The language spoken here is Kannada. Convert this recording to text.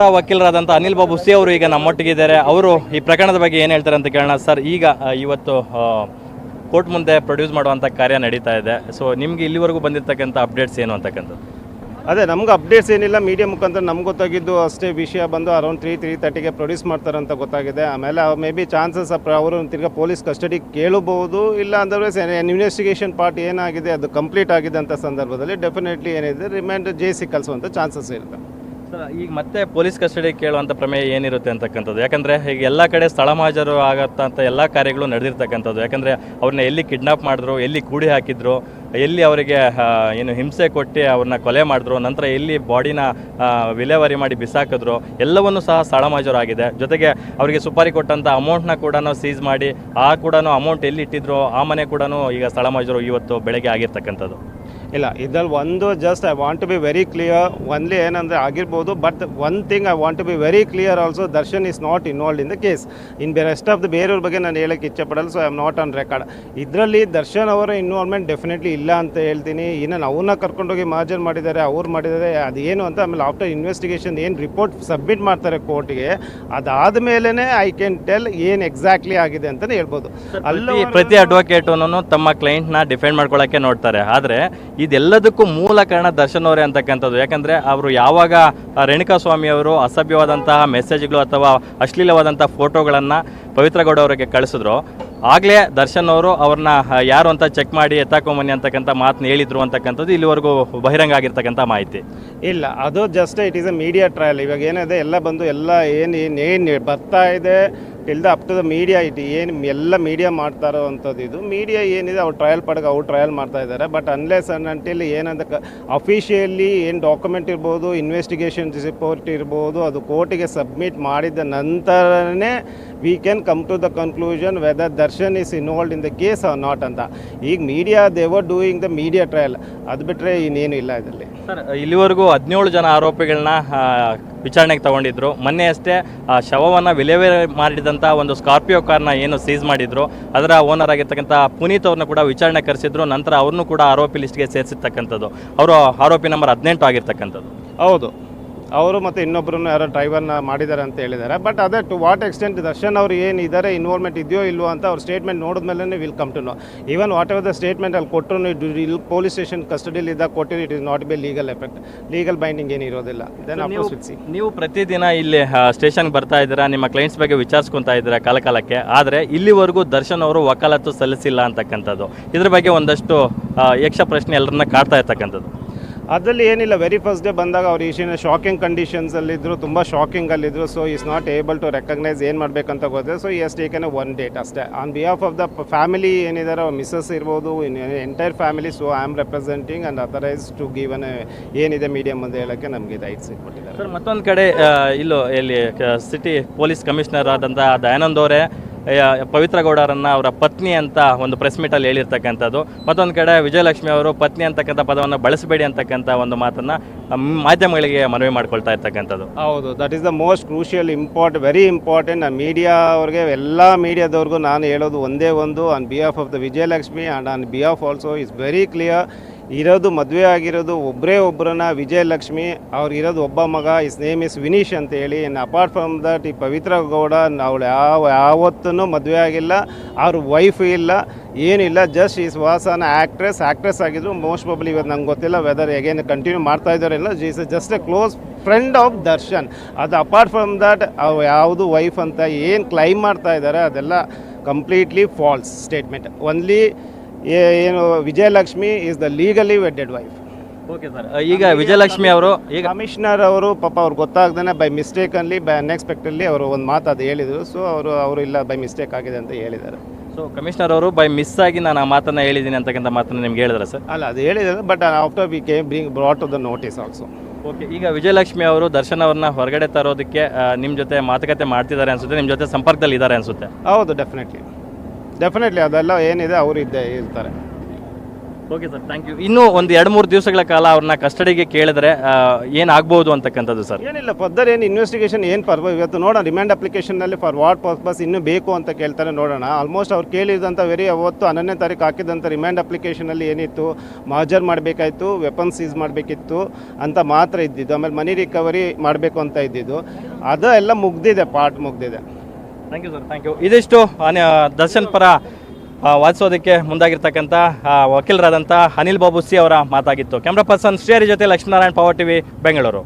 ವಕೀಲರಾದಂಥ ಅನಿಲ್ ಬಾಬು ಸಿ ಅವರು ಈಗ ನಮ್ಮೊಟ್ಟಿಗಿದ್ದಾರೆ. ಅವರು ಈ ಪ್ರಕರಣದ ಬಗ್ಗೆ ಏನು ಹೇಳ್ತಾರೆ ಅಂತ ಕೇಳೋಣ. ಸರ್, ಈಗ ಇವತ್ತು ಕೋರ್ಟ್ ಮುಂದೆ ಪ್ರೊಡ್ಯೂಸ್ ಮಾಡುವಂಥ ಕಾರ್ಯ ನಡೀತಾ ಇದೆ. ಸೊ ನಿಮ್ಗೆ ಇಲ್ಲಿವರೆಗೂ ಬಂದಿರತಕ್ಕಂಥ ಅಪ್ಡೇಟ್ಸ್ ಏನು ಅಂತಕ್ಕಂಥದ್ದು? ಅದೇ ನಮ್ಗೆ ಅಪ್ಡೇಟ್ಸ್ ಏನಿಲ್ಲ, ಮೀಡಿಯಾ ಮುಖಾಂತರ ನಮ್ಗೆ ಗೊತ್ತಾಗಿದ್ದು ಅಷ್ಟೇ. ವಿಷಯ ಬಂದು ಅರೌಂಡ್ 3:30ಗೆ ಪ್ರೊಡ್ಯೂಸ್ ಮಾಡ್ತಾರೆ ಅಂತ ಗೊತ್ತಾಗಿದೆ. ಆಮೇಲೆ ಮೇ ಬಿ ಚಾನ್ಸಸ್ ಅವರು ತಿರ್ಗಾ ಪೊಲೀಸ್ ಕಸ್ಟಡಿ ಕೇಳಬಹುದು, ಇಲ್ಲ ಅಂದರೆ ಇನ್ವೆಸ್ಟಿಗೇಷನ್ ಪಾರ್ಟ್ ಏನಾಗಿದೆ ಅದು ಕಂಪ್ಲೀಟ್ ಆಗಿದೆ ಅಂತ ಸಂದರ್ಭದಲ್ಲಿ ಡೆಫಿನೆಟ್ಲಿ ಏನಿದೆ ರಿಮೈಂಡ್ ಜೇಸಿ ಕಳಿಸುವಂಥ ಚಾನ್ಸಸ್ ಇರುತ್ತೆ. ಸರ್, ಈಗ ಮತ್ತೆ ಪೊಲೀಸ್ ಕಸ್ಟಡಿ ಕೇಳುವಂಥ ಪ್ರಮೇಯ ಏನಿರುತ್ತೆ ಅಂತಕ್ಕಂಥದ್ದು? ಯಾಕಂದರೆ ಈಗ ಎಲ್ಲ ಕಡೆ ಸ್ಥಳ ಮಹಾಜರು ಆಗತ್ತಂತ ಎಲ್ಲ ಕಾರ್ಯಗಳು ನಡೆದಿರ್ತಕ್ಕಂಥದ್ದು. ಯಾಕಂದರೆ ಅವ್ರನ್ನ ಎಲ್ಲಿ ಕಿಡ್ನಾಪ್ ಮಾಡಿದ್ರು, ಎಲ್ಲಿ ಕೂಡಿ ಹಾಕಿದ್ರು, ಎಲ್ಲಿ ಅವರಿಗೆ ಏನು ಹಿಂಸೆ ಕೊಟ್ಟು ಅವ್ರನ್ನ ಕೊಲೆ ಮಾಡಿದ್ರು, ನಂತರ ಎಲ್ಲಿ ಬಾಡಿನ ವಿಲೇವಾರಿ ಮಾಡಿ ಬಿಸಾಕಿದ್ರು, ಎಲ್ಲವನ್ನೂ ಸಹ ಸ್ಥಳ ಮಹಾಜರು ಆಗಿದೆ. ಜೊತೆಗೆ ಅವರಿಗೆ ಸುಪಾರಿ ಕೊಟ್ಟಂಥ ಅಮೌಂಟ್ನ ಕೂಡ ಸೀಸ್ ಮಾಡಿ ಕೂಡ ಅಮೌಂಟ್ ಎಲ್ಲಿ ಇಟ್ಟಿದ್ರು ಆ ಮನೆ ಕೂಡ ಈಗ ಸ್ಥಳ ಮಹಾಜರು ಇವತ್ತು ಬೆಳಗ್ಗೆ ಆಗಿರ್ತಕ್ಕಂಥದ್ದು. ಇಲ್ಲ, ಇದ್ರಲ್ಲಿ ಒಂದು just I want to be very clear. Only ಏನಂದರೆ ಆಗಿರ್ಬೋದು, but one thing I want to be very clear also, Darshan is not involved in the case. In rest of the ಬೇರೆಯವ್ರ ಬಗ್ಗೆ ನಾನು ಹೇಳೋಕ್ಕೆ ಇಚ್ಛೆಪಡಲ್ಲ. So I am not on record. ಇದರಲ್ಲಿ ದರ್ಶನ್ ಅವರ ಇನ್ವಾಲ್ವ್ಮೆಂಟ್ ಡೆಫಿನೆಟ್ಲಿ ಇಲ್ಲ ಅಂತ ಹೇಳ್ತೀನಿ. ಇನ್ನು ಅವ್ರನ್ನ ಕರ್ಕೊಂಡೋಗಿ ಮಾರ್ಜನ್ ಮಾಡಿದ್ದಾರೆ, ಅವ್ರು ಮಾಡಿದ್ದಾರೆ, ಅದೇನು ಅಂತ ಆಮೇಲೆ ಆಫ್ಟರ್ ಇನ್ವೆಸ್ಟಿಗೇಷನ್ ಏನು ರಿಪೋರ್ಟ್ ಸಬ್ಮಿಟ್ ಮಾಡ್ತಾರೆ ಕೋರ್ಟ್ಗೆ, ಅದಾದ ಮೇಲೇ ಐ ಕ್ಯಾನ್ ಟೆಲ್ ಏನು ಎಕ್ಸಾಕ್ಟ್ಲಿ ಆಗಿದೆ ಅಂತಲೇ ಹೇಳ್ಬೋದು. ಪ್ರತಿ ಅಡ್ವೊಕೇಟು ತಮ್ಮ ಕ್ಲೈಂಟ್ನ ಡಿಫೆಂಡ್ ಮಾಡ್ಕೊಳ್ಳೋಕ್ಕೆ ನೋಡ್ತಾರೆ. ಆದರೆ ಇದೆಲ್ಲದಕ್ಕೂ ಮೂಲ ಕಾರಣ ದರ್ಶನ್ ಅವರೇ ಅಂತಕ್ಕಂಥದ್ದು. ಯಾಕಂದರೆ ಅವರು ಯಾವಾಗ ರೇಣುಕಾಸ್ವಾಮಿ ಅವರು ಅಸಭ್ಯವಾದಂತಹ ಮೆಸೇಜ್ಗಳು ಅಥವಾ ಅಶ್ಲೀಲವಾದಂಥ ಫೋಟೋಗಳನ್ನು ಪವಿತ್ರ ಗೌಡ ಅವರಿಗೆ ಕಳಿಸಿದ್ರು, ಆಗಲೇ ದರ್ಶನ್ ಅವರು ಅವ್ರನ್ನ ಯಾರು ಅಂತ ಚೆಕ್ ಮಾಡಿ ಎತ್ತಾಕೊಂಬನ್ನಿ ಅಂತಕ್ಕಂಥ ಮಾತನ್ನ ಹೇಳಿದ್ರು ಅಂತಕ್ಕಂಥದ್ದು ಇಲ್ಲಿವರೆಗೂ ಬಹಿರಂಗ ಆಗಿರ್ತಕ್ಕಂಥ ಮಾಹಿತಿ ಇಲ್ಲ. ಅದು just it is a media trial. ಇವಾಗ ಏನಿದೆ ಎಲ್ಲ ಬಂದು ಎಲ್ಲ ಏನು ಬರ್ತಾ ಇದೆ till up to the media. ಏನು ಎಲ್ಲ ಮೀಡಿಯಾ ಮಾಡ್ತಾರೋ ಅಂಥದ್ದು ಇದು ಮೀಡಿಯಾ ಏನಿದೆ ಅವ್ರು ಟ್ರಯಲ್ ಪಡೆಗೆ ಅವ್ರು ಟ್ರಯಲ್ ಮಾಡ್ತಾ ಇದ್ದಾರೆ. ಬಟ್ ಅನ್ಲೆಸ್ ಅಂಟಿಲ್ ಏನಂತ ಅಫಿಷಿಯಲಿ ಏನು ಡಾಕ್ಯುಮೆಂಟ್ ಇರ್ಬೋದು, ಇನ್ವೆಸ್ಟಿಗೇಷನ್ ರಿಪೋರ್ಟ್ ಇರ್ಬೋದು, ಅದು ಕೋರ್ಟಿಗೆ ಸಬ್ಮಿಟ್ ಮಾಡಿದ ನಂತರನೇ we can come to the conclusion whether Darshan is involved in the case or not ಅಂತ. ಈಗ media they were doing the media trial, ಅದು ಬಿಟ್ಟರೆ ಇನ್ನೇನು ಇಲ್ಲ ಇದರಲ್ಲಿ. ಸರ್, ಇಲ್ಲಿವರೆಗೂ 17 ಜನ ಆರೋಪಿಗಳನ್ನ ವಿಚಾರಣೆಗೆ ತಗೊಂಡಿದ್ರು. ಮೊನ್ನೆ ಅಷ್ಟೇ ಶವವನ್ನು ವಿಲೇವಾರಿ ಮಾಡಿದಂಥ ಒಂದು ಸ್ಕಾರ್ಪಿಯೋ ಕಾರ್ನ ಏನು ಸೀಸ್ ಮಾಡಿದ್ರು, ಅದರ ಓನರ್ ಆಗಿರ್ತಕ್ಕಂಥ ಪುನೀತ್ ಅವ್ರನ್ನ ಕೂಡ ವಿಚಾರಣೆ ಕರೆಸಿದ್ರು. ನಂತರ ಅವ್ರನ್ನೂ ಕೂಡ ಆರೋಪಿ ಲಿಸ್ಟ್ಗೆ ಸೇರಿಸಿರ್ತಕ್ಕಂಥದ್ದು. ಅವರು ಆರೋಪಿ ನಂಬರ್ 18 ಆಗಿರ್ತಕ್ಕಂಥದ್ದು. ಹೌದು, ಅವರು ಮತ್ತು ಇನ್ನೊಬ್ಬರನ್ನು ಯಾರೋ ಡ್ರೈವರ್ನ ಮಾಡಿದ್ದಾರೆ ಅಂತ ಹೇಳಿದ್ದಾರೆ. ಬಟ್ ಅದೇ ಟು ವಾಟ್ ಎಕ್ಸ್ಟೆಂಟ್ ದರ್ಶನ್ ಅವರು ಏನಿದ್ದಾರೆ ಇನ್ವಾಲ್ವ್ಮೆಂಟ್ ಇದೆಯೋ ಇಲ್ವೋ ಅಂತ ಅವ್ರ ಸ್ಟೇಟ್ಮೆಂಟ್ ನೋಡಿದ್ಮೇಲೆ will come to know. Even whatever the statement ಅಲ್ಲಿ ಕೊಟ್ಟರು ಇಲ್ಲಿ ಪೊಲೀಸ್ ಸ್ಟೇಷನ್ ಕಸ್ಟಡಿಯಲ್ಲಿ ಇದ್ದಾಗ ಕೊಟ್ಟಿರೋ it is not be legal effect, legal binding ಏನು ಇರೋದಿಲ್ಲ. ನೀವು ಪ್ರತಿದಿನ ಇಲ್ಲಿ ಸ್ಟೇಷನ್ಗೆ ಬರ್ತಾ ಇದ್ದೀರಾ, ನಿಮ್ಮ ಕ್ಲೈಂಟ್ಸ್ ಬಗ್ಗೆ ವಿಚಾರಿಸ್ಕೊತಾ ಇದ್ದೀರಾ ಕಾಲಕಾಲಕ್ಕೆ. ಆದರೆ ಇಲ್ಲಿವರೆಗೂ ದರ್ಶನ್ ಅವರು ವಕಾಲತ್ತು ಸಲ್ಲಿಸಿಲ್ಲ ಅಂತಕ್ಕಂಥದ್ದು, ಇದ್ರ ಬಗ್ಗೆ ಒಂದಷ್ಟು ಯಕ್ಷ ಪ್ರಶ್ನೆ ಎಲ್ಲರನ್ನ ಕಾಡ್ತಾ ಇರ್ತಕ್ಕಂಥದ್ದು. ಅದರಲ್ಲಿ ಏನಿಲ್ಲ, ವೆರಿ ಫಸ್ಟ್ ಡೇ ಬಂದಾಗ ಅವ್ರು ಈಶಿನ ಶಾಕಿಂಗ್ ಕಂಡೀಷನ್ಸಲ್ಲಿದ್ದರು, ತುಂಬ ಶಾಕಿಂಗಲ್ಲಿದ್ದರು. So is not able to recognise ಏನು ಮಾಡಬೇಕಂತ ಗೊತ್ತಿದೆ. So as taken one date ಅಷ್ಟೇ on behalf of the family ಏನಿದ್ದಾರೆ, ಅವ್ರ ಮಿಸ್ಸಸ್ ಇರ್ಬೋದು, entire family. So I am representing and authorise to give an ಏನಿದೆ ಮೀಡಿಯಾ ಮುಂದೆ ಹೇಳೋಕ್ಕೆ ನಮಗೆ ರೈಟ್ಸ್ ಕೊಟ್ಟಿದ್ದಾರೆ. ಸರ್, ಮತ್ತೊಂದು ಕಡೆ ಇಲ್ಲಿ ಸಿಟಿ ಪೊಲೀಸ್ ಕಮಿಷನರ್ ಆದಂಥ ದಯಾನಂದ್ ಅವರೇ ಪವಿತ್ರ ಗೌಡರನ್ನು ಅವರ ಪತ್ನಿ ಅಂತ ಒಂದು ಪ್ರೆಸ್ ಮೀಟಲ್ಲಿ ಹೇಳಿರ್ತಕ್ಕಂಥದ್ದು. ಮತ್ತೊಂದು ಕಡೆ ವಿಜಯಲಕ್ಷ್ಮಿ ಅವರು ಪತ್ನಿ ಅಂತಕ್ಕಂಥ ಪದವನ್ನು ಬಳಸಬೇಡಿ ಅಂತಕ್ಕಂಥ ಒಂದು ಮಾತನ್ನು ಮಾಧ್ಯಮಗಳಿಗೆ ಮನವಿ ಮಾಡ್ಕೊಳ್ತಾ ಇರ್ತಕ್ಕಂಥದ್ದು. ಹೌದು, that is the most crucial very important. Media ಅವ್ರಿಗೆ, ಎಲ್ಲ ಮೀಡಿಯಾದವ್ರಿಗೂ ನಾನು ಹೇಳೋದು ಒಂದೇ ಒಂದು, on behalf of the Vijayalakshmi and on behalf also is very clear. ಇರೋದು ಮದುವೆ ಆಗಿರೋದು ಒಬ್ಬರೇ ಒಬ್ಬರನ್ನ, ವಿಜಯಲಕ್ಷ್ಮಿ. ಅವ್ರು ಇರೋದು ಒಬ್ಬ ಮಗ, ಇಸ್ ನೇಮ್ ಇಸ್ ವಿನೀಶ್ ಅಂತ ಹೇಳಿ. ಇನ್ನು ಅಪಾರ್ಟ್ ಫ್ರಮ್ ದಟ್ ಈ ಪವಿತ್ರ ಗೌಡ ಅವಳು ಯಾವತ್ತೂ ಮದುವೆ ಆಗಿಲ್ಲ, ಅವ್ರ ವೈಫ್ ಇಲ್ಲ, ಏನಿಲ್ಲ. Just is was an actress ಆಗಿದ್ರು. ಮೋಸ್ಟ್ ಪ್ರಾಬಬ್ಲಿ ಇವತ್ತು ನಂಗೆ ಗೊತ್ತಿಲ್ಲ ವೆದರ್ ಅಗೇನ್ ಕಂಟಿನ್ಯೂ ಮಾಡ್ತಾ ಇದ್ದಾರೆ ಇಲ್ಲ. Is just A close friend of Darshan. ಅದು ಅಪಾರ್ಟ್ ಫ್ರಮ್ ದಟ್ ಯಾವುದು ವೈಫ್ ಅಂತ ಏನು ಕ್ಲೈಮ್ ಮಾಡ್ತಾ ಇದ್ದಾರೆ ಅದೆಲ್ಲ ಕಂಪ್ಲೀಟ್ಲಿ ಫಾಲ್ಸ್ ಸ್ಟೇಟ್ಮೆಂಟ್. ಓನ್ಲಿ ಏನು Vijayalakshmi is the legally wedded wife. Okay sir, ಈಗ ವಿಜಯಲಕ್ಷ್ಮಿ ಅವರು ಈಗ ಕಮಿಷನರ್ ಅವರು ಪಾಪ ಅವ್ರು ಗೊತ್ತಾಗ್ದೇ ಬೈ ಮಿಸ್ಟೇಕಲ್ಲಿ ಬೈ ಅನ್ಎಕ್ಸ್ಪೆಕ್ಟೆಡ್ಲಿ ಅವರು ಒಂದು ಮಾತು ಅದು ಹೇಳಿದರು. ಸೊ ಅವರು ಇಲ್ಲ ಬೈ ಮಿಸ್ಟೇಕ್ ಆಗಿದೆ ಅಂತ ಹೇಳಿದ್ದಾರೆ. ಸೊ ಕಮಿಷನರ್ ಅವರು ಬೈ ಮಿಸ್ ಆಗಿ ನಾನು ಆ ಮಾತನ್ನು ಹೇಳಿದ್ದೀನಿ ಅಂತಕ್ಕಂಥ ಮಾತನ್ನು ನಿಮ್ಗೆ ಹೇಳಿದ್ರೆ ಸರ್? ಅಲ್ಲ, ಅದು ಹೇಳಿದ್ದಾರೆ, but after we came brought to the notice also. Okay, ಈಗ ವಿಜಯಲಕ್ಷ್ಮಿ ಅವರು ದರ್ಶನ್ ಅವ್ರನ್ನ ಹೊರಗಡೆ ತರೋದಕ್ಕೆ ನಿಮ್ಮ ಜೊತೆ ಮಾತುಕತೆ ಮಾಡ್ತಿದ್ದಾರೆ ಅನಿಸುತ್ತೆ, ನಿಮ್ಮ ಜೊತೆ ಸಂಪರ್ಕದಲ್ಲಿ ಇದ್ದಾರೆ ಅನಿಸುತ್ತೆ? ಹೌದು, ಡೆಫಿನೆಟ್ಲಿ ಅದೆಲ್ಲ ಏನಿದೆ ಅವರು ಇರ್ತಾರೆ. Okay sir, thank you. ಇನ್ನೂ ಒಂದು 2-3 ದಿವಸಗಳ ಕಾಲ ಅವ್ರನ್ನ ಕಸ್ಟಡಿಗೆ ಕೇಳಿದ್ರೆ ಏನಾಗ್ಬೋದು ಅಂತಕ್ಕಂಥದ್ದು ಸರ್? ಏನಿಲ್ಲ, ಫರ್ದರ್ ಏನು ಇನ್ವೆಸ್ಟಿಗೇಷನ್ ಏನು ಇವತ್ತು ನೋಡೋಣ ರಿಮ್ಯಾಂಡ್ ಅಪ್ಲಿಕೇಶನ್ನಲ್ಲಿ ಫಾರ್ ವಾಟ್ ಪರ್ಪಸ್ ಇನ್ನೂ ಬೇಕು ಅಂತ ಕೇಳ್ತಾರೆ, ನೋಡೋಣ. ಆಲ್ಮೋಸ್ಟ್ ಅವ್ರು ಕೇಳಿದಂಥ ಅವತ್ತು 11ನೇ ತಾರೀಕು ಹಾಕಿದಂಥ ರಿಮ್ಯಾಂಡ್ ಅಪ್ಲಿಕೇಶನಲ್ಲಿ ಏನಿತ್ತು, ಮಾಜರ್ ಮಾಡಬೇಕಾಯಿತು, ವೆಪನ್ ಸೀಸ್ ಮಾಡಬೇಕಿತ್ತು ಅಂತ ಮಾತ್ರ ಇದ್ದಿದ್ದು. ಆಮೇಲೆ ಮನಿ ರಿಕವರಿ ಮಾಡಬೇಕು ಅಂತ ಇದ್ದಿದ್ದು, ಅದು ಎಲ್ಲ ಮುಗ್ದಿದೆ, ಪಾರ್ಟ್ ಮುಗ್ದಿದೆ. Thank you sir, thank you. ಇದಿಷ್ಟು ದರ್ಶನ್ ಪರ ವಾದಿಸೋದಕ್ಕೆ ಮುಂದಾಗಿರ್ತಕ್ಕಂಥ ವಕೀಲರಾದಂಥ ಅನಿಲ್ ಬಾಬು ಸಿ ಅವರ ಮಾತಾಗಿತ್ತು. ಕ್ಯಾಮ್ರಾ ಪರ್ಸನ್ ಶ್ರೀಹರಿ ಜೊತೆ ಲಕ್ಷ್ಮೀನಾರಾಯಣ್, ಪವರ್ ಟಿವಿ, ಬೆಂಗಳೂರು.